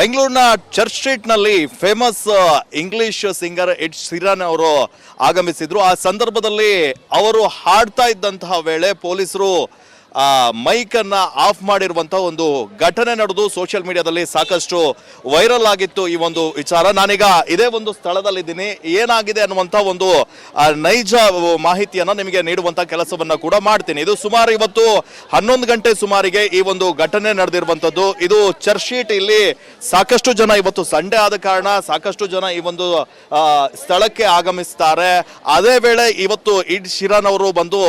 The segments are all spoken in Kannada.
ಬೆಂಗಳೂರಿನ ಚರ್ಚ್ ಸ್ಟ್ರೀಟ್ ನಲ್ಲಿ ಫೇಮಸ್ ಇಂಗ್ಲಿಷ್ ಸಿಂಗರ್ ಎಡ್ ಶೀರನ್ ಅವರು ಆಗಮಿಸಿದ್ರು. ಆ ಸಂದರ್ಭದಲ್ಲಿ ಅವರು ಹಾಡ್ತಾ ಇದ್ದಂತಹ ವೇಳೆ ಪೊಲೀಸರು ಮೈಕ್ ಅನ್ನ ಆಫ್ ಮಾಡಿರುವಂತಹ ಒಂದು ಘಟನೆ ನಡೆದು ಸೋಷಿಯಲ್ ಮೀಡಿಯಾದಲ್ಲಿ ಸಾಕಷ್ಟು ವೈರಲ್ ಆಗಿತ್ತು ಈ ಒಂದು ವಿಚಾರ. ನಾನೀಗ ಇದೇ ಒಂದು ಸ್ಥಳದಲ್ಲಿದ್ದೀನಿ. ಏನಾಗಿದೆ ಅನ್ನುವಂತ ಒಂದು ನೈಜ ಮಾಹಿತಿಯನ್ನ ನಿಮಗೆ ನೀಡುವಂತ ಕೆಲಸವನ್ನ ಕೂಡ ಮಾಡ್ತೀನಿ. ಇದು ಸುಮಾರು ಇವತ್ತು 11 ಗಂಟೆ ಸುಮಾರಿಗೆ ಈ ಒಂದು ಘಟನೆ ನಡೆದಿರುವಂತದ್ದು. ಇದು ಚರ್ಚ್ ಸ್ಟ್ರೀಟ್. ಇಲ್ಲಿ ಸಾಕಷ್ಟು ಜನ, ಇವತ್ತು ಸಂಡೇ ಆದ ಕಾರಣ ಸಾಕಷ್ಟು ಜನ ಈ ಒಂದು ಸ್ಥಳಕ್ಕೆ ಆಗಮಿಸ್ತಾರೆ. ಅದೇ ವೇಳೆ ಇವತ್ತು ಎಡ್ ಶೀರನ್ ಅವರು ಬಂದು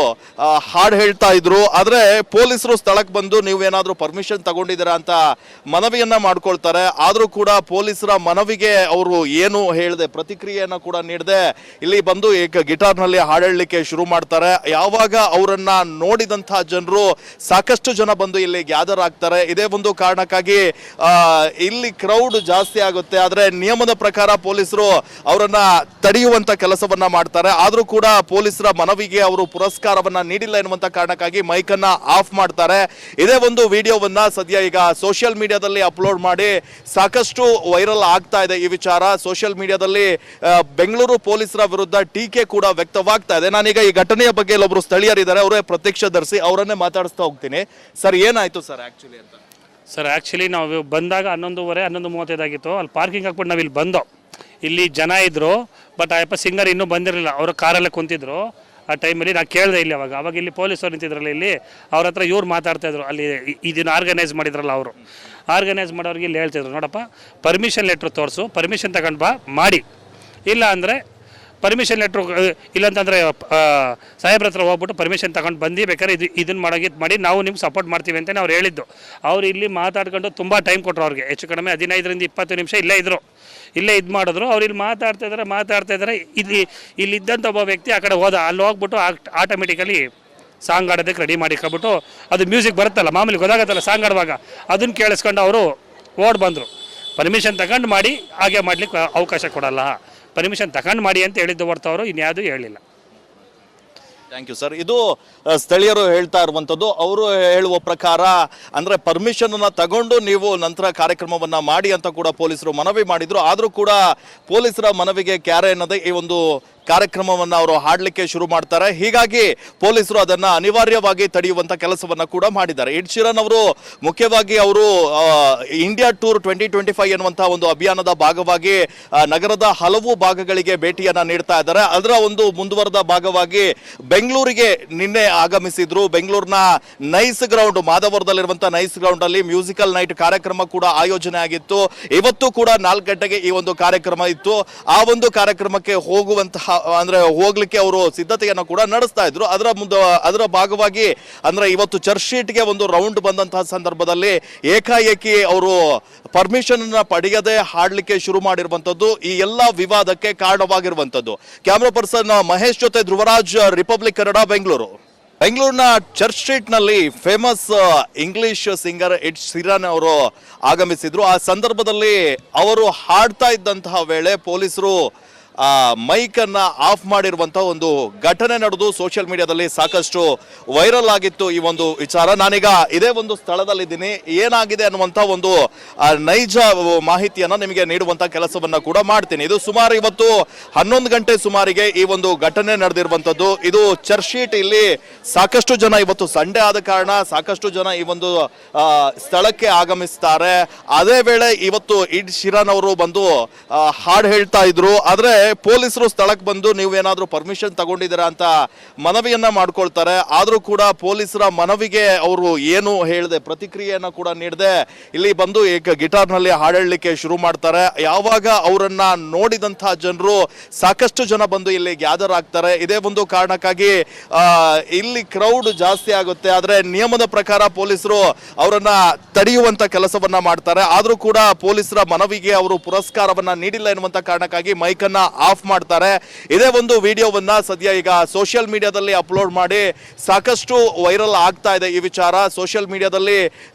ಹಾಡು ಹೇಳ್ತಾ ಇದ್ರು. ಆದ್ರೆ ಪೊಲೀಸರು ಸ್ಥಳಕ್ಕೆ ಬಂದು ನೀವೇನಾದ್ರೂ ಪರ್ಮಿಷನ್ ತಗೊಂಡಿದ್ದೀರಾ ಅಂತ ಮನವಿಯನ್ನ ಮಾಡ್ಕೊಳ್ತಾರೆ. ಆದ್ರೂ ಕೂಡ ಪೊಲೀಸರ ಮನವಿಗೆ ಅವರು ಏನು ಹೇಳದೆ, ಪ್ರತಿಕ್ರಿಯೆಯನ್ನ ಕೂಡ ನೀಡದೆ ಇಲ್ಲಿ ಬಂದು ಗಿಟಾರ್ ನಲ್ಲಿ ಹಾಡಲಿಕ್ಕೆ ಶುರು ಮಾಡ್ತಾರೆ. ಯಾವಾಗ ಅವರನ್ನ ನೋಡಿದಂತಹ ಜನರು ಸಾಕಷ್ಟು ಜನ ಬಂದು ಇಲ್ಲಿ ಗ್ಯಾದರ್ ಆಗ್ತಾರೆ. ಇದೇ ಒಂದು ಕಾರಣಕ್ಕಾಗಿ ಇಲ್ಲಿ ಕ್ರೌಡ್ ಜಾಸ್ತಿ ಆಗುತ್ತೆ. ಆದ್ರೆ ನಿಯಮದ ಪ್ರಕಾರ ಪೊಲೀಸರು ಅವರನ್ನ ತಡೆಯುವಂತ ಕೆಲಸವನ್ನ ಮಾಡ್ತಾರೆ. ಆದ್ರೂ ಕೂಡ ಪೊಲೀಸರ ಮನವಿಗೆ ಅವರು ಪುರಸ್ಕಾರವನ್ನ ನೀಡಿಲ್ಲ ಎನ್ನುವಂತ ಕಾರಣಕ್ಕಾಗಿ ಮೈಕ್ ಅನ್ನ ಆಫ್ ಮಾಡ್ತಾರೆ. ಇದೇ ಒಂದು ವಿಡಿಯೋವನ್ನ ಸದ್ಯ ಈಗ ಸೋಷಿಯಲ್ ಮೀಡಿಯಾದಲ್ಲಿ ಅಪ್ಲೋಡ್ ಮಾಡಿ ಸಾಕಷ್ಟು ವೈರಲ್ ಆಗ್ತಾ ಇದೆ ಈ ವಿಚಾರ. ಸೋಷಿಯಲ್ ಮೀಡಿಯಾದಲ್ಲಿ ಬೆಂಗಳೂರು ಪೊಲೀಸರ ವಿರುದ್ಧ ಟೀಕೆ ಕೂಡ ವ್ಯಕ್ತವಾಗ್ತಾ ಇದೆ. ನಾನೀಗ ಈ ಘಟನೆಯ ಬಗ್ಗೆ ಒಬ್ಬರು ಸ್ಥಳೀಯರಿದ್ದಾರೆ, ಅವರೇ ಪ್ರತ್ಯಕ್ಷದರ್ಶಿ, ಅವರನ್ನೇ ಮಾತಾಡಿಸ್ತಾ ಹೋಗ್ತೀನಿ. ಸರ್, ಏನಾಯ್ತು ಸರ್ ಆಕ್ಚುಲಿ ಅಂತ? ಸರ್, ಆ್ಯಕ್ಚುಲಿ ನಾವು ಬಂದಾಗ 11:30 ಆಗಿತ್ತು. ಅಲ್ಲಿ ಪಾರ್ಕಿಂಗ್ ಹಾಕ್ಬಿಟ್ಟು ನಾವು ಇಲ್ಲಿ ಬಂದು, ಇಲ್ಲಿ ಜನ ಇದ್ದರು. ಬಟ್ ಆ ಯಪ್ಪ ಸಿಂಗರ್ ಇನ್ನೂ ಬಂದಿರಲಿಲ್ಲ. ಅವರು ಕಾರಲ್ಲೇ ಕುಂತಿದ್ರು. ಆ ಟೈಮಲ್ಲಿ ನಾನು ಕೇಳಿದೆ ಇಲ್ಲಿ. ಅವಾಗ ಇಲ್ಲಿ ಪೊಲೀಸರು ನಿಂತಿದ್ರಲ್ಲ, ಇಲ್ಲಿ ಅವ್ರ ಹತ್ರ ಇವ್ರು ಮಾತಾಡ್ತಾಯಿದ್ರು. ಅಲ್ಲಿ ಇದನ್ನು ಆರ್ಗನೈಸ್ ಮಾಡಿದ್ರಲ್ಲ, ಅವರು ಆರ್ಗನೈಸ್ ಮಾಡೋರಿಗೆ ಇಲ್ಲಿ ಹೇಳ್ತಿದ್ರು, ನೋಡಪ್ಪ ಪರ್ಮಿಷನ್ ಲೆಟ್ರ್ ತೋರಿಸು, ಪರ್ಮಿಷನ್ ತಗೊಂಡು ಬಾ ಮಾಡಿ, ಇಲ್ಲ ಅಂದರೆ ಪರ್ಮಿಷನ್ ಲೆಟ್ರು ಇಲ್ಲಂತಂದರೆ ಸಾಹೇಬ್ರ ಹತ್ರ ಹೋಗ್ಬಿಟ್ಟು ಪರ್ಮಿಷನ್ ತಗೊಂಡು ಬಂದು ಬೇಕಾದ್ರೆ ಇದನ್ನು ಮಾಡಿ ನಾವು ನಿಮ್ಗೆ ಸಪೋರ್ಟ್ ಮಾಡ್ತೀವಿ ಅಂತಲೇ ಅವ್ರು ಹೇಳಿದ್ದು. ಅವ್ರು ಇಲ್ಲಿ ಮಾತಾಡ್ಕೊಂಡು ತುಂಬ ಟೈಮ್ ಕೊಟ್ಟರು. ಅವ್ರಿಗೆ ಹೆಚ್ಚು ಕಡಿಮೆ 15-20 ನಿಮಿಷ ಇಲ್ಲೇ ಇದ್ದರು. ಇಲ್ಲೇ ಇದು ಮಾಡಿದ್ರು. ಅವ್ರು ಇಲ್ಲಿ ಮಾತಾಡ್ತಾ ಇದ್ದಾರೆ. ಇಲ್ಲಿದ್ದಂಥ ಒಬ್ಬ ವ್ಯಕ್ತಿ ಆ ಕಡೆ ಹೋದ. ಅಲ್ಲಿ ಹೋಗ್ಬಿಟ್ಟು ಆಟೋಮೆಟಿಕಲಿ ಸಾಂಗ್ ಆಡೋದಕ್ಕೆ ರೆಡಿ ಮಾಡಿಕೊಬಿಟ್ಟು, ಅದು ಮ್ಯೂಸಿಕ್ ಬರುತ್ತಲ್ಲ ಮಾಮೂಲಿ, ಗೊತ್ತಾಗತ್ತಲ್ಲ ಸಾಂಗ್ ಆಡುವಾಗ, ಅದನ್ನು ಕೇಳಿಸ್ಕೊಂಡು ಅವರು ಓಡ್ ಬಂದರು. ಪರ್ಮಿಷನ್ ತಗೊಂಡು ಮಾಡಿ, ಹಾಗೆ ಮಾಡಲಿಕ್ಕೆ ಅವಕಾಶ ಕೊಡಲ್ಲ, ಪರ್ಮಿಷನ್ ತಗೊಂಡು ಮಾಡಿ ಅಂತ ಹೇಳಿದ್ದು ಹೊರತು ಅವರು ಇನ್ಯಾವುದೂ ಹೇಳಿಲ್ಲ. Thank you sir. ಇದು ಸ್ಥಳೀಯರು ಹೇಳ್ತಾ ಇರುವಂಥದ್ದು. ಅವರು ಹೇಳುವ ಪ್ರಕಾರ ಅಂದರೆ ಪರ್ಮಿಷನನ್ನು ತಗೊಂಡು ನೀವು ನಂತರ ಕಾರ್ಯಕ್ರಮವನ್ನು ಮಾಡಿ ಅಂತ ಕೂಡ ಪೊಲೀಸರು ಮನವಿ ಮಾಡಿದರು. ಆದರೂ ಕೂಡ ಪೊಲೀಸರ ಮನವಿಗೆ ಕ್ಯಾರೆ ಎನ್ನದೆ ಈ ಒಂದು ಕಾರ್ಯಕ್ರಮವನ್ನು ಅವರು ಹಾಡಲಿಕ್ಕೆ ಶುರು ಮಾಡ್ತಾರೆ. ಹೀಗಾಗಿ ಪೊಲೀಸರು ಅದನ್ನು ಅನಿವಾರ್ಯವಾಗಿ ತಡೆಯುವಂಥ ಕೆಲಸವನ್ನು ಕೂಡ ಮಾಡಿದ್ದಾರೆ. ಎಡ್ ಶೀರನ್ ಅವರು ಮುಖ್ಯವಾಗಿ ಅವರು ಇಂಡಿಯಾ ಟೂರ್ 2025 ಎನ್ನುವಂಥ ಒಂದು ಅಭಿಯಾನದ ಭಾಗವಾಗಿ ನಗರದ ಹಲವು ಭಾಗಗಳಿಗೆ ಭೇಟಿಯನ್ನು ನೀಡ್ತಾ ಇದ್ದಾರೆ. ಅದರ ಒಂದು ಮುಂದುವರೆದ ಭಾಗವಾಗಿ ಬೆಂಗಳೂರಿಗೆ ನಿನ್ನೆ ಆಗಮಿಸಿದ್ರು. ಬೆಂಗಳೂರಿನ ನೈಸ್ ಗ್ರೌಂಡ್, ಮಾಧವರದಲ್ಲಿರುವಂಥ ನೈಸ್ ಗ್ರೌಂಡ್ ಅಲ್ಲಿ ಮ್ಯೂಸಿಕಲ್ ನೈಟ್ ಕಾರ್ಯಕ್ರಮ ಕೂಡ ಆಯೋಜನೆ ಆಗಿತ್ತು. ಇವತ್ತು ಕೂಡ 4 ಗಂಟೆಗೆ ಈ ಒಂದು ಕಾರ್ಯಕ್ರಮ ಇತ್ತು. ಆ ಒಂದು ಕಾರ್ಯಕ್ರಮಕ್ಕೆ ಹೋಗ್ಲಿಕ್ಕೆ ಅವರು ಸಿದ್ಧತೆಯನ್ನು ಕೂಡ ನಡೆಸ್ತಾ ಇದ್ರು. ಅದರ ಭಾಗವಾಗಿ ಅಂದ್ರೆ ಇವತ್ತು ಚರ್ಚ್ ಸ್ಟ್ರೀಟ್ಗೆ ಒಂದು ರೌಂಡ್ ಬಂದಂತಹ ಸಂದರ್ಭದಲ್ಲಿ ಏಕಾಏಕಿ ಅವರು ಪರ್ಮಿಷನ್ ಅನ್ನ ಪಡೆಯದೆ ಹಾಡ್ಲಿಕ್ಕೆ ಶುರು ಮಾಡಿರುವಂತದ್ದು ಈ ಎಲ್ಲ ವಿವಾದಕ್ಕೆ ಕಾರಣವಾಗಿರುವಂತದ್ದು. ಕ್ಯಾಮ್ರಾ ಪರ್ಸನ್ ಮಹೇಶ್ ಜೊತೆ ಧ್ರುವರಾಜ್, ರಿಪಬ್ಲಿಕ್ ಕನ್ನಡ, ಬೆಂಗಳೂರು. ಬೆಂಗಳೂರಿನ ಚರ್ಚ್ ಸ್ಟ್ರೀಟ್ ನಲ್ಲಿ ಫೇಮಸ್ ಇಂಗ್ಲಿಷ್ ಸಿಂಗರ್ ಎಡ್ ಶೀರನ್ ಅವರು ಆಗಮಿಸಿದ್ರು. ಆ ಸಂದರ್ಭದಲ್ಲಿ ಅವರು ಹಾಡ್ತಾ ಇದ್ದಂತಹ ವೇಳೆ ಪೊಲೀಸರು ಮೈಕ್ ಅನ್ನ ಆಫ್ ಮಾಡಿರುವಂತಹ ಒಂದು ಘಟನೆ ನಡೆದು ಸೋಷಿಯಲ್ ಮೀಡಿಯಾದಲ್ಲಿ ಸಾಕಷ್ಟು ವೈರಲ್ ಆಗಿತ್ತು ಈ ಒಂದು ವಿಚಾರ. ನಾನೀಗ ಇದೇ ಒಂದು ಸ್ಥಳದಲ್ಲಿದ್ದೀನಿ. ಏನಾಗಿದೆ ಅನ್ನುವಂಥ ಒಂದು ನೈಜ ಮಾಹಿತಿಯನ್ನ ನಿಮಗೆ ನೀಡುವಂತ ಕೆಲಸವನ್ನ ಕೂಡ ಮಾಡ್ತೀನಿ. ಇದು ಸುಮಾರು ಇವತ್ತು 11 ಗಂಟೆ ಸುಮಾರಿಗೆ ಈ ಒಂದು ಘಟನೆ ನಡೆದಿರುವಂತದ್ದು. ಇದು ಚರ್ಚ್ ಸ್ಟ್ರೀಟ್. ಇಲ್ಲಿ ಸಾಕಷ್ಟು ಜನ, ಇವತ್ತು ಸಂಡೇ ಆದ ಕಾರಣ ಸಾಕಷ್ಟು ಜನ ಈ ಒಂದು ಸ್ಥಳಕ್ಕೆ ಆಗಮಿಸ್ತಾರೆ. ಅದೇ ವೇಳೆ ಇವತ್ತು ಎಡ್ ಶೀರನ್ ಅವರು ಬಂದು ಹಾಡು ಹೇಳ್ತಾ ಇದ್ರು. ಆದ್ರೆ ಪೊಲೀಸರು ಸ್ಥಳಕ್ಕೆ ಬಂದು ನೀವೇನಾದ್ರೂ ಪರ್ಮಿಷನ್ ತಗೊಂಡಿದ್ದೀರಾ ಅಂತ ಮನವಿಯನ್ನ ಮಾಡ್ಕೊಳ್ತಾರೆ. ಆದ್ರೂ ಕೂಡ ಪೊಲೀಸರ ಮನವಿಗೆ ಅವರು ಏನು ಹೇಳದೆ, ಪ್ರತಿಕ್ರಿಯೆಯನ್ನ ಕೂಡ ನೀಡದೆ ಇಲ್ಲಿ ಬಂದು ಗಿಟಾರ್ ನಲ್ಲಿ ಹಾಡಲಿಕ್ಕೆ ಶುರು ಮಾಡ್ತಾರೆ. ಯಾವಾಗ ಅವರನ್ನ ನೋಡಿದಂತಹ ಜನರು ಸಾಕಷ್ಟು ಜನ ಬಂದು ಇಲ್ಲಿ ಗ್ಯಾದರ್ ಆಗ್ತಾರೆ. ಇದೇ ಒಂದು ಕಾರಣಕ್ಕಾಗಿ ಇಲ್ಲಿ ಕ್ರೌಡ್ ಜಾಸ್ತಿ ಆಗುತ್ತೆ. ಆದ್ರೆ ನಿಯಮದ ಪ್ರಕಾರ ಪೊಲೀಸರು ಅವರನ್ನ ತಡೆಯುವಂತ ಕೆಲಸವನ್ನ ಮಾಡ್ತಾರೆ. ಆದ್ರೂ ಕೂಡ ಪೊಲೀಸರ ಮನವಿಗೆ ಅವರು ಪುರಸ್ಕಾರವನ್ನ ನೀಡಿಲ್ಲ ಎನ್ನುವಂತ ಕಾರಣಕ್ಕಾಗಿ ಮೈಕ್ ಅನ್ನ ಆಫ್ ಮಾಡ್ತಾರೆ. ಇದೇ ಒಂದು ವಿಡಿಯೋವನ್ನ ಸದ್ಯ ಈಗ ಸೋಷಿಯಲ್ ಮೀಡಿಯಾದಲ್ಲಿ ಅಪ್ಲೋಡ್ ಮಾಡಿ ಸಾಕಷ್ಟು ವೈರಲ್ ಆಗ್ತಾ ಇದೆ ಈ ವಿಚಾರ. ಸೋಷಿಯಲ್ ಮೀಡಿಯಾದಲ್ಲಿ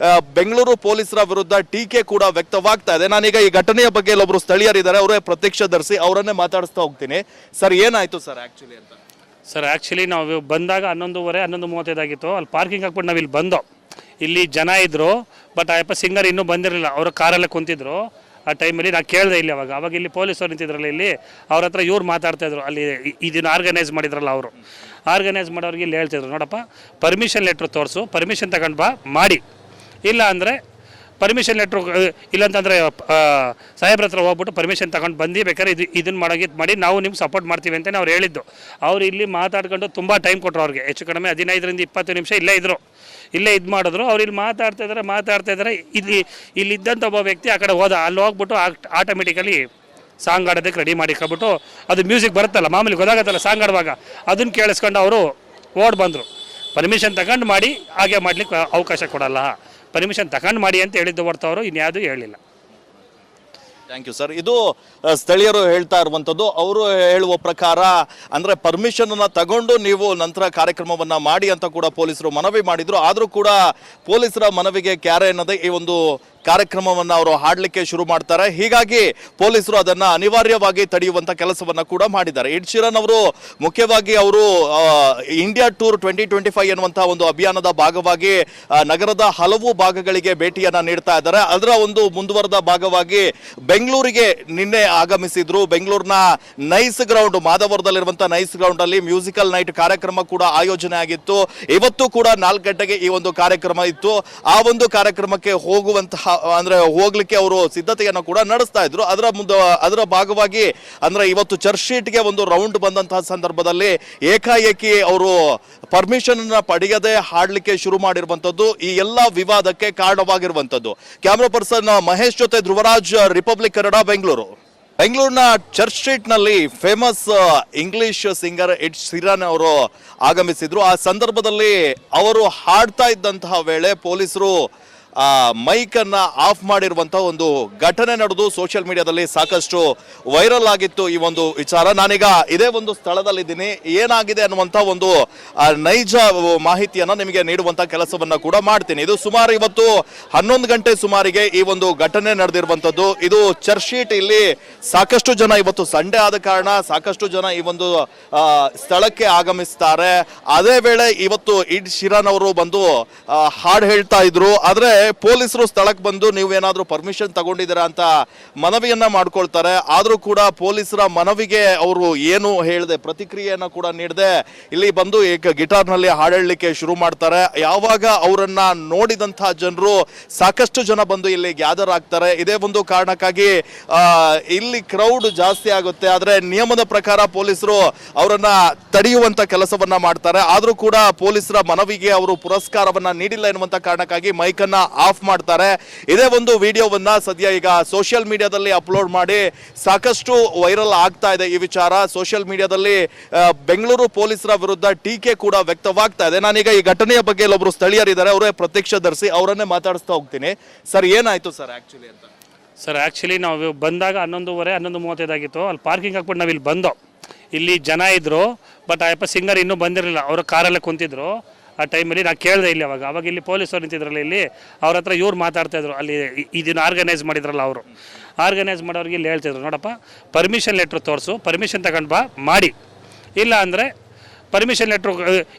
ಬೆಂಗಳೂರು ಪೊಲೀಸರ ವಿರುದ್ಧ ಟೀಕೆ ಕೂಡ ವ್ಯಕ್ತವಾಗ್ತಾ ಇದೆ. ನಾನೀಗ ಈ ಘಟನೆಯ ಬಗ್ಗೆ ಒಬ್ಬರು ಸ್ಥಳೀಯರಿದ್ದಾರೆ, ಅವರೇ ಪ್ರತ್ಯಕ್ಷದರ್ಶಿ, ಅವರನ್ನೇ ಮಾತಾಡಿಸ್ತಾ ಹೋಗ್ತೀನಿ. ಸರ್, ಏನಾಯ್ತು ಸರ್ ಆಕ್ಚುಲಿ ಅಂತ? ಸರ್, ಆ್ಯಕ್ಚುಲಿ ನಾವು ಬಂದಾಗ 11:30 ಆಗಿತ್ತು. ಅಲ್ಲಿ ಪಾರ್ಕಿಂಗ್ ಹಾಕ್ಬಿಟ್ಟು ನಾವು ಇಲ್ಲಿ ಬಂದು, ಇಲ್ಲಿ ಜನ ಇದ್ದರು. ಬಟ್ ಆ ಯಪ್ಪ ಸಿಂಗರ್ ಇನ್ನೂ ಬಂದಿರಲಿಲ್ಲ. ಅವರು ಕಾರಲ್ಲೇ ಕುಂತಿದ್ರು. ಆ ಟೈಮಲ್ಲಿ ನಾನು ಕೇಳಿದೆ ಇಲ್ಲಿ ಅವಾಗ ಇಲ್ಲಿ ಪೊಲೀಸರು ನಿಂತಿದ್ರಲ್ಲ ಇಲ್ಲಿ ಅವ್ರ ಹತ್ರ ಇವ್ರು ಮಾತಾಡ್ತಾಯಿದ್ರು ಅಲ್ಲಿ ಇದನ್ನು ಆರ್ಗನೈಸ್ ಮಾಡಿದ್ರಲ್ಲ ಅವರು ಆರ್ಗನೈಸ್ ಮಾಡೋರಿಗೆ ಇಲ್ಲಿ ಹೇಳ್ತಿದ್ರು ನೋಡಪ್ಪ ಪರ್ಮಿಷನ್ ಲೆಟ್ರ್ ತೋರಿಸು ಪರ್ಮಿಷನ್ ತಗೊಂಡು ಬಾ ಮಾಡಿ ಇಲ್ಲ ಅಂದರೆ ಪರ್ಮಿಷನ್ ಲೆಟ್ರು ಇಲ್ಲಾಂತಂದರೆ ಸಾಹೇಬ್ರ ಹತ್ರ ಹೋಗ್ಬಿಟ್ಟು ಪರ್ಮಿಷನ್ ತಗೊಂಡು ಬಂದು ಬೇಕಾದ್ರೆ ಇದನ್ನು ಮಾಡಿ ನಾವು ನಿಮ್ಗೆ ಸಪೋರ್ಟ್ ಮಾಡ್ತೀವಿ ಅಂತಲೇ ಅವ್ರು ಹೇಳಿದ್ದು ಅವ್ರು ಇಲ್ಲಿ ಮಾತಾಡ್ಕೊಂಡು ತುಂಬ ಟೈಮ್ ಕೊಟ್ಟರು ಅವ್ರಿಗೆ ಹೆಚ್ಚು ಕಡಿಮೆ 15ರಿಂದ 20 ನಿಮಿಷ ಇಲ್ಲೇ ಇದ್ದರು ಇಲ್ಲೇ ಇದು ಮಾಡಿದ್ರು ಅವ್ರು ಇಲ್ಲಿ ಮಾತಾಡ್ತಾ ಇದ್ದಾರೆ ಇಲ್ಲಿದ್ದಂಥ ಒಬ್ಬ ವ್ಯಕ್ತಿ ಆ ಕಡೆ ಹೋದ ಅಲ್ಲಿ ಹೋಗ್ಬಿಟ್ಟು ಆಟೋಮೆಟಿಕಲಿ ಸಾಂಗ್ ಆಡೋದಕ್ಕೆ ರೆಡಿ ಮಾಡಿಕೊಬಿಟ್ಟು ಅದು ಮ್ಯೂಸಿಕ್ ಬರುತ್ತಲ್ಲ ಮಾಮೂಲಿ ಗೊತ್ತಾಗತ್ತಲ್ಲ ಸಾಂಗ್ ಆಡುವಾಗ ಅದನ್ನು ಕೇಳಿಸ್ಕೊಂಡು ಅವರು ಓಡ್ ಬಂದರು ಪರ್ಮಿಷನ್ ತಗೊಂಡು ಮಾಡಿ ಹಾಗೆ ಮಾಡಲಿಕ್ಕೆ ಅವಕಾಶ ಕೊಡಲ್ಲ ಪರ್ಮಿಷನ್ ತಗೊಂಡು ಮಾಡಿ ಅಂತ ಹೇಳಿದ್ದು ಹೊರತು ಅವರು ಇನ್ಯಾವುದೂ ಹೇಳಿಲ್ಲ. Thank you sir. ಇದು ಸ್ಥಳೀಯರು ಹೇಳ್ತಾ ಇರುವಂಥದ್ದು. ಅವರು ಹೇಳುವ ಪ್ರಕಾರ ಅಂದರೆ ಪರ್ಮಿಷನನ್ನು ತಗೊಂಡು ನೀವು ನಂತರ ಕಾರ್ಯಕ್ರಮವನ್ನು ಮಾಡಿ ಅಂತ ಕೂಡ ಪೊಲೀಸರು ಮನವಿ ಮಾಡಿದರು. ಆದರೂ ಕೂಡ ಪೊಲೀಸರ ಮನವಿಗೆ ಕ್ಯಾರೆ ಎನ್ನದೆ ಈ ಒಂದು ಕಾರ್ಯಕ್ರಮವನ್ನು ಅವರು ಹಾಡಲಿಕ್ಕೆ ಶುರು ಮಾಡ್ತಾರೆ. ಹೀಗಾಗಿ ಪೊಲೀಸರು ಅದನ್ನು ಅನಿವಾರ್ಯವಾಗಿ ತಡೆಯುವಂಥ ಕೆಲಸವನ್ನು ಕೂಡ ಮಾಡಿದ್ದಾರೆ. ಎಡ್ ಶೀರನ್ ಅವರು ಮುಖ್ಯವಾಗಿ ಅವರು ಇಂಡಿಯಾ ಟೂರ್ 2025 ಎನ್ನುವಂಥ ಒಂದು ಅಭಿಯಾನದ ಭಾಗವಾಗಿ ನಗರದ ಹಲವು ಭಾಗಗಳಿಗೆ ಭೇಟಿಯನ್ನು ನೀಡ್ತಾ ಇದ್ದಾರೆ. ಅದರ ಒಂದು ಮುಂದುವರೆದ ಭಾಗವಾಗಿ ಬೆಂಗಳೂರಿಗೆ ನಿನ್ನೆ ಆಗಮಿಸಿದ್ರು. ಬೆಂಗಳೂರಿನ ನೈಸ್ ಗ್ರೌಂಡ್ ಮಾಧವರದಲ್ಲಿರುವಂಥ ನೈಸ್ ಗ್ರೌಂಡ್ ಅಲ್ಲಿ ಮ್ಯೂಸಿಕಲ್ ನೈಟ್ ಕಾರ್ಯಕ್ರಮ ಕೂಡ ಆಯೋಜನೆ ಆಗಿತ್ತು. ಇವತ್ತು ಕೂಡ 4 ಗಂಟೆಗೆ ಈ ಒಂದು ಕಾರ್ಯಕ್ರಮ ಇತ್ತು. ಆ ಒಂದು ಕಾರ್ಯಕ್ರಮಕ್ಕೆ ಹೋಗುವಂತಹ ಅಂದ್ರೆ ಹೋಗ್ಲಿಕ್ಕೆ ಅವರು ಸಿದ್ಧತೆಯನ್ನು ಕೂಡ ನಡೆಸ್ತಾ ಇದ್ರು. ಅದರ ಭಾಗವಾಗಿ ಅಂದ್ರೆ ಇವತ್ತು ಚರ್ಚ್ ಶೀಟ್ಗೆ ಒಂದು ರೌಂಡ್ ಬಂದಂತಹ ಸಂದರ್ಭದಲ್ಲಿ ಏಕಾಏಕಿ ಅವರು ಪರ್ಮಿಷನ್ ಅನ್ನ ಪಡೆಯದೆ ಹಾಡ್ಲಿಕ್ಕೆ ಶುರು ಮಾಡಿರುವಂತದ್ದು ಈ ಎಲ್ಲ ವಿವಾದಕ್ಕೆ ಕಾರಣವಾಗಿರುವಂತದ್ದು. ಕ್ಯಾಮ್ರಾ ಪರ್ಸನ್ ಮಹೇಶ್ ಜೊತೆ ಧ್ರುವರಾಜ್, ರಿಪಬ್ಲಿಕ್ ಕನ್ನಡ, ಬೆಂಗಳೂರು. ಬೆಂಗಳೂರಿನ ಚರ್ಚ್ ಸ್ಟ್ರೀಟ್ ನಲ್ಲಿ ಫೇಮಸ್ ಇಂಗ್ಲಿಷ್ ಸಿಂಗರ್ ಎಡ್ ಶೀರನ್ ಅವರು ಆಗಮಿಸಿದ್ರು. ಆ ಸಂದರ್ಭದಲ್ಲಿ ಅವರು ಹಾಡ್ತಾ ಇದ್ದಂತಹ ವೇಳೆ ಪೊಲೀಸರು ಮೈಕ್ ಅನ್ನ ಆಫ್ ಮಾಡಿರುವಂತಹ ಒಂದು ಘಟನೆ ನಡೆದು ಸೋಷಿಯಲ್ ಮೀಡಿಯಾದಲ್ಲಿ ಸಾಕಷ್ಟು ವೈರಲ್ ಆಗಿತ್ತು ಈ ಒಂದು ವಿಚಾರ. ನಾನೀಗ ಇದೇ ಒಂದು ಸ್ಥಳದಲ್ಲಿದ್ದೀನಿ. ಏನಾಗಿದೆ ಅನ್ನುವಂಥ ಒಂದು ನೈಜ ಮಾಹಿತಿಯನ್ನು ನಿಮಗೆ ನೀಡುವಂತ ಕೆಲಸವನ್ನ ಕೂಡ ಮಾಡ್ತೀನಿ. ಇದು ಸುಮಾರು ಇವತ್ತು 11 ಗಂಟೆ ಸುಮಾರಿಗೆ ಈ ಒಂದು ಘಟನೆ ನಡೆದಿರುವಂತದ್ದು. ಇದು ಚರ್ಚ್ ಶೀಟ್. ಇಲ್ಲಿ ಸಾಕಷ್ಟು ಜನ ಇವತ್ತು ಸಂಡೇ ಆದ ಕಾರಣ ಸಾಕಷ್ಟು ಜನ ಈ ಒಂದು ಸ್ಥಳಕ್ಕೆ ಆಗಮಿಸ್ತಾರೆ. ಅದೇ ವೇಳೆ ಇವತ್ತು ಎಡ್ ಶೀರನ್ ಅವರು ಬಂದು ಹಾಡು ಹೇಳ್ತಾ ಇದ್ರು. ಆದ್ರೆ ಪೊಲೀಸರು ಸ್ಥಳಕ್ಕೆ ಬಂದು ನೀವೇನಾದ್ರೂ ಪರ್ಮಿಷನ್ ತಗೊಂಡಿದ್ದೀರಾ ಅಂತ ಮನವಿಯನ್ನ ಮಾಡ್ಕೊಳ್ತಾರೆ. ಆದ್ರೂ ಕೂಡ ಪೊಲೀಸರ ಮನವಿಗೆ ಅವರು ಏನು ಹೇಳದೆ ಪ್ರತಿಕ್ರಿಯೆಯನ್ನ ಕೂಡ ನೀಡದೆ ಇಲ್ಲಿ ಬಂದು ಗಿಟಾರ್ ನಲ್ಲಿ ಹಾಡಲಿಕ್ಕೆ ಶುರು ಮಾಡ್ತಾರೆ. ಯಾವಾಗ ಅವರನ್ನ ನೋಡಿದಂತಹ ಜನರು ಸಾಕಷ್ಟು ಜನ ಬಂದು ಇಲ್ಲಿ ಗ್ಯಾದರ್ ಆಗ್ತಾರೆ. ಇದೇ ಒಂದು ಕಾರಣಕ್ಕಾಗಿ ಇಲ್ಲಿ ಕ್ರೌಡ್ ಜಾಸ್ತಿ ಆಗುತ್ತೆ. ಆದ್ರೆ ನಿಯಮದ ಪ್ರಕಾರ ಪೊಲೀಸರು ಅವರನ್ನ ತಡೆಯುವಂತ ಕೆಲಸವನ್ನ ಮಾಡ್ತಾರೆ. ಆದ್ರೂ ಕೂಡ ಪೊಲೀಸರ ಮನವಿಗೆ ಅವರು ಪುರಸ್ಕಾರವನ್ನ ನೀಡಿಲ್ಲ ಎನ್ನುವಂತ ಕಾರಣಕ್ಕಾಗಿ ಮೈಕ್ ಅನ್ನ ಆಫ್ ಮಾಡ್ತಾರೆ. ಇದೇ ಒಂದು ವಿಡಿಯೋವನ್ನ ಸದ್ಯ ಈಗ ಸೋಷಿಯಲ್ ಮೀಡಿಯಾದಲ್ಲಿ ಅಪ್ಲೋಡ್ ಮಾಡಿ ಸಾಕಷ್ಟು ವೈರಲ್ ಆಗ್ತಾ ಇದೆ ಈ ವಿಚಾರ. ಸೋಷಿಯಲ್ ಮೀಡಿಯಾದಲ್ಲಿ ಬೆಂಗಳೂರು ಪೊಲೀಸರ ವಿರುದ್ಧ ಟೀಕೆ ಕೂಡ ವ್ಯಕ್ತವಾಗ್ತಾ ಇದೆ. ನಾನೀಗ ಈ ಘಟನೆಯ ಬಗ್ಗೆ ಒಬ್ಬರು ಸ್ಥಳೀಯರಿದ್ದಾರೆ, ಅವರೇ ಪ್ರತ್ಯಕ್ಷದರ್ಶಿ, ಅವರನ್ನೇ ಮಾತಾಡಿಸ್ತಾ ಹೋಗ್ತೀನಿ. ಸರ್, ಏನಾಯ್ತು ಸರ್ ಆಕ್ಚುಲಿ ಅಂತ? ಸರ್ ಆ್ಯಕ್ಚುಲಿ ನಾವು ಬಂದಾಗ 11:30 ಆಗಿತ್ತು. ಅಲ್ಲಿ ಪಾರ್ಕಿಂಗ್ ಹಾಕ್ಬಿಟ್ಟು ನಾವು ಇಲ್ಲಿ ಬಂದೋ. ಇಲ್ಲಿ ಜನ ಇದ್ದರು, ಬಟ್ ಆ ಸಿಂಗರ್ ಇನ್ನೂ ಬಂದಿರಲಿಲ್ಲ. ಅವರು ಕಾರಲ್ಲೇ ಕುಂತಿದ್ರು. ಆ ಟೈಮಲ್ಲಿ ನಾನು ಕೇಳಿದೆ ಇಲ್ಲಿ ಅವಾಗ ಇಲ್ಲಿ ಪೊಲೀಸರು ನಿಂತಿದ್ರಲ್ಲ ಇಲ್ಲಿ ಅವ್ರ ಹತ್ರ ಇವ್ರು ಮಾತಾಡ್ತಾಯಿದ್ರು ಅಲ್ಲಿ ಇದನ್ನು ಆರ್ಗನೈಸ್ ಮಾಡಿದ್ರಲ್ಲ ಅವರು ಆರ್ಗನೈಸ್ ಮಾಡೋರಿಗೆ ಇಲ್ಲಿ ಹೇಳ್ತಿದ್ರು ನೋಡಪ್ಪ ಪರ್ಮಿಷನ್ ಲೆಟ್ರ್ ತೋರಿಸು ಪರ್ಮಿಷನ್ ತಗೊಂಡು ಬಾ ಮಾಡಿ ಇಲ್ಲ ಅಂದರೆ ಪರ್ಮಿಷನ್ ಲೆಟ್ರು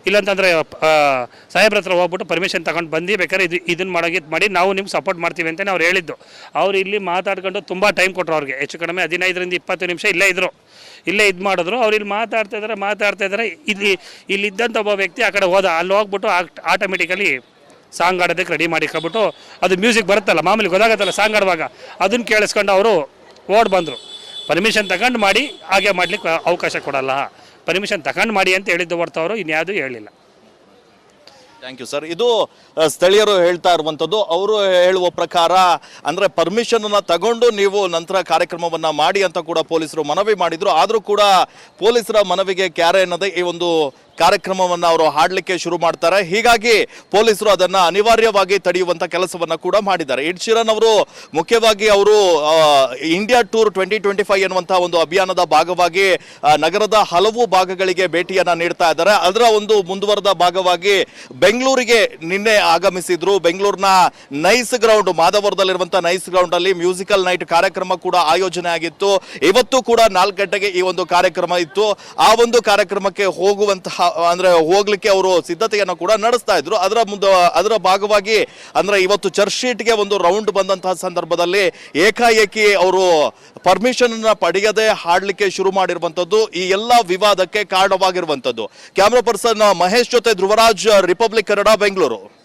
ಇಲ್ಲಾಂತಂದರೆ ಸಾಹೇಬ್ರ ಹತ್ರ ಹೋಗ್ಬಿಟ್ಟು ಪರ್ಮಿಷನ್ ತಗೊಂಡು ಬಂದು ಬೇಕಾದ್ರೆ ಇದನ್ನು ಮಾಡಿ ನಾವು ನಿಮ್ಗೆ ಸಪೋರ್ಟ್ ಮಾಡ್ತೀವಿ ಅಂತಲೇ ಅವ್ರು ಹೇಳಿದ್ದು. ಅವ್ರು ಇಲ್ಲಿ ಮಾತಾಡ್ಕೊಂಡು ತುಂಬ ಟೈಮ್ ಕೊಟ್ಟರು ಅವ್ರಿಗೆ. ಹೆಚ್ಚು ಕಡಿಮೆ 15ರಿಂದ 20 ನಿಮಿಷ ಇಲ್ಲೇ ಇದ್ದರು. ಇಲ್ಲೇ ಇದು ಮಾಡಿದ್ರು. ಅವ್ರು ಇಲ್ಲಿ ಮಾತಾಡ್ತಾ ಇದ್ದಾರೆ ಇಲ್ಲಿದ್ದಂಥ ಒಬ್ಬ ವ್ಯಕ್ತಿ ಆ ಕಡೆ ಹೋದ ಅಲ್ಲಿ ಹೋಗ್ಬಿಟ್ಟು ಆಟೋಮೆಟಿಕಲಿ ಸಾಂಗ್ ಆಡೋದಕ್ಕೆ ರೆಡಿ ಮಾಡಿಕೊಬಿಟ್ಟು ಅದು ಮ್ಯೂಸಿಕ್ ಬರುತ್ತಲ್ಲ ಮಾಮೂಲಿ ಗೊತ್ತಾಗತ್ತಲ್ಲ ಸಾಂಗ್ ಆಡುವಾಗ ಅದನ್ನು ಕೇಳಿಸ್ಕೊಂಡು ಅವರು ಓಡ್ ಬಂದರು. ಪರ್ಮಿಷನ್ ತಗೊಂಡು ಮಾಡಿ ಹಾಗೆ ಮಾಡಲಿಕ್ಕೆ ಅವಕಾಶ ಕೊಡಲ್ಲ ಪರ್ಮಿಷನ್ ತಗೊಂಡು ಮಾಡಿ ಅಂತ ಹೇಳಿದ್ದು ಹೊರತು ಅವರು ಇನ್ಯಾವುದೂ ಹೇಳಿಲ್ಲ. Thank you sir. ಇದು ಸ್ಥಳೀಯರು ಹೇಳ್ತಾ ಇರುವಂಥದ್ದು. ಅವರು ಹೇಳುವ ಪ್ರಕಾರ ಅಂದರೆ ಪರ್ಮಿಷನನ್ನು ತಗೊಂಡು ನೀವು ನಂತರ ಕಾರ್ಯಕ್ರಮವನ್ನು ಮಾಡಿ ಅಂತ ಕೂಡ ಪೊಲೀಸರು ಮನವಿ ಮಾಡಿದರು. ಆದರೂ ಕೂಡ ಪೊಲೀಸರ ಮನವಿಗೆ ಕ್ಯಾರೆ ಎನ್ನದೆ ಈ ಒಂದು ಕಾರ್ಯಕ್ರಮವನ್ನು ಅವರು ಹಾಡಲಿಕ್ಕೆ ಶುರು ಮಾಡ್ತಾರೆ. ಹೀಗಾಗಿ ಪೊಲೀಸರು ಅದನ್ನು ಅನಿವಾರ್ಯವಾಗಿ ತಡೆಯುವಂಥ ಕೆಲಸವನ್ನು ಕೂಡ ಮಾಡಿದ್ದಾರೆ. ಎಡ್ ಶೀರನ್ ಅವರು ಮುಖ್ಯವಾಗಿ ಅವರು ಇಂಡಿಯಾ ಟೂರ್ 2025 ಎನ್ನುವಂಥ ಒಂದು ಅಭಿಯಾನದ ಭಾಗವಾಗಿ ನಗರದ ಹಲವು ಭಾಗಗಳಿಗೆ ಭೇಟಿಯನ್ನು ನೀಡ್ತಾ ಇದ್ದಾರೆ. ಅದರ ಒಂದು ಮುಂದುವರೆದ ಭಾಗವಾಗಿ ಬೆಂಗಳೂರಿಗೆ ನಿನ್ನೆ ಆಗಮಿಸಿದ್ರು. ಬೆಂಗಳೂರಿನ ನೈಸ್ ಗ್ರೌಂಡ್ ಮಾಧವರದಲ್ಲಿರುವಂಥ ನೈಸ್ ಗ್ರೌಂಡ್ ಅಲ್ಲಿ ಮ್ಯೂಸಿಕಲ್ ನೈಟ್ ಕಾರ್ಯಕ್ರಮ ಕೂಡ ಆಯೋಜನೆ ಆಗಿತ್ತು. ಇವತ್ತು ಕೂಡ 4 ಗಂಟೆಗೆ ಈ ಒಂದು ಕಾರ್ಯಕ್ರಮ ಇತ್ತು. ಆ ಒಂದು ಕಾರ್ಯಕ್ರಮಕ್ಕೆ ಹೋಗುವಂತಹ ಅಂದ್ರೆ ಹೋಗ್ಲಿಕ್ಕೆ ಅವರು ಸಿದ್ಧತೆಯನ್ನು ಕೂಡ ನಡೆಸ್ತಾ ಇದ್ರು. ಅದರ ಭಾಗವಾಗಿ ಅಂದ್ರೆ ಇವತ್ತು ಚರ್ಚ್ ಶೀಟ್ಗೆ ಒಂದು ರೌಂಡ್ ಬಂದಂತಹ ಸಂದರ್ಭದಲ್ಲಿ ಏಕಾಏಕಿ ಅವರು ಪರ್ಮಿಷನ್ ಅನ್ನ ಪಡೆಯದೆ ಹಾಡ್ಲಿಕ್ಕೆ ಶುರು ಮಾಡಿರುವಂತದ್ದು ಈ ಎಲ್ಲಾ ವಿವಾದಕ್ಕೆ ಕಾರಣವಾಗಿರುವಂತದ್ದು. ಕ್ಯಾಮ್ರಾ ಪರ್ಸನ್ ಮಹೇಶ್ ಜೊತೆ ಧ್ರುವರಾಜ್, ರಿಪಬ್ಲಿಕ್ ಕನ್ನಡ, ಬೆಂಗಳೂರು.